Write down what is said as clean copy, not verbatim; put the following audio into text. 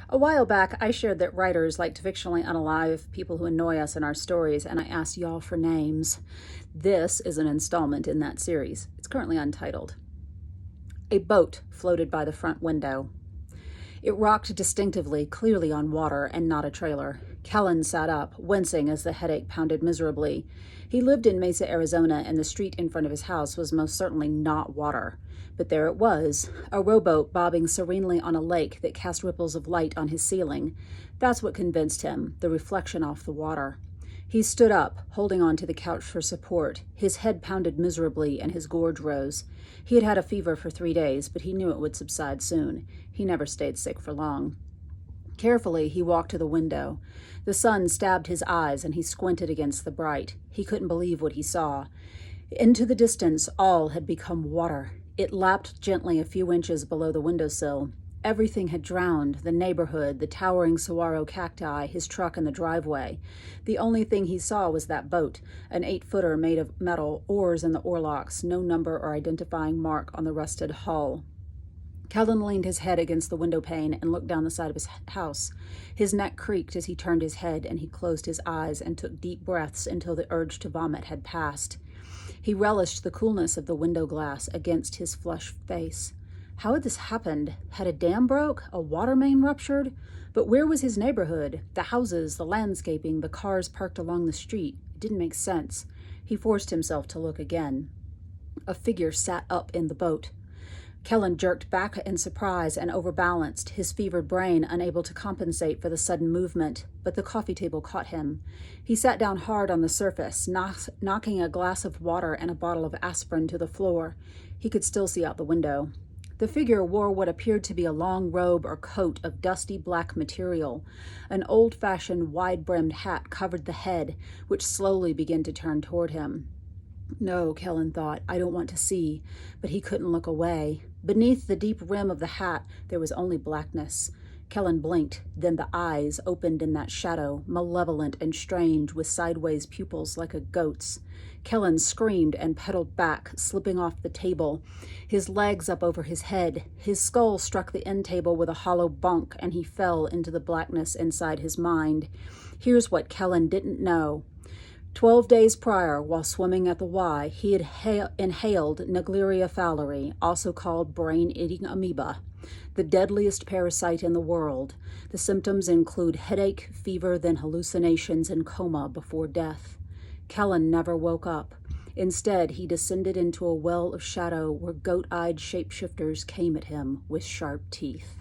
A while back, I shared that writers like to fictionally unalive people who annoy us in our stories, and I asked y'all for names. This is an installment in that series. It's currently untitled. A boat floated by the front window. It rocked distinctively, clearly on water and not a trailer. Kellen sat up, wincing as the headache pounded miserably. He lived in Mesa, Arizona, and the street in front of his house was most certainly not water. But there it was, a rowboat bobbing serenely on a lake that cast ripples of light on his ceiling. That's what convinced him, the reflection off the water. He stood up, holding on to the couch for support. His head pounded miserably and his gorge rose. He had had a fever for 3 days, but he knew it would subside soon. He never stayed sick for long. Carefully, he walked to the window. The sun stabbed his eyes, and he squinted against the bright. He couldn't believe what he saw. Into the distance, all had become water. It lapped gently a few inches below the windowsill. Everything had drowned, the neighborhood, the towering saguaro cacti, his truck in the driveway. The only thing he saw was that boat, an 8-footer made of metal, oars in the oarlocks, no number or identifying mark on the rusted hull. Kellen leaned his head against the window pane and looked down the side of his house. His neck creaked as he turned his head, and he closed his eyes and took deep breaths until the urge to vomit had passed. He relished the coolness of the window glass against his flushed face. How had this happened? Had a dam broke? A water main ruptured? But where was his neighborhood? The houses, the landscaping, the cars parked along the street. It didn't make sense. He forced himself to look again. A figure sat up in the boat. Kellen jerked back in surprise and overbalanced, his fevered brain unable to compensate for the sudden movement, but the coffee table caught him. He sat down hard on the surface, knocking a glass of water and a bottle of aspirin to the floor. He could still see out the window. The figure wore what appeared to be a long robe or coat of dusty black material. An old-fashioned, wide-brimmed hat covered the head, which slowly began to turn toward him. No, Kellen thought, I don't want to see, but he couldn't look away. Beneath the deep rim of the hat, there was only blackness. Kellen blinked, then the eyes opened in that shadow, malevolent and strange, with sideways pupils like a goat's. Kellen screamed and pedaled back, slipping off the table, his legs up over his head. His skull struck the end table with a hollow bonk, and he fell into the blackness inside his mind. Here's what Kellen didn't know. 12 days prior, while swimming at the Y, he had inhaled Naegleria fowleri, also called brain-eating amoeba, the deadliest parasite in the world. The symptoms include headache, fever, then hallucinations and coma before death. Kellen never woke up. Instead, he descended into a well of shadow where goat-eyed shapeshifters came at him with sharp teeth.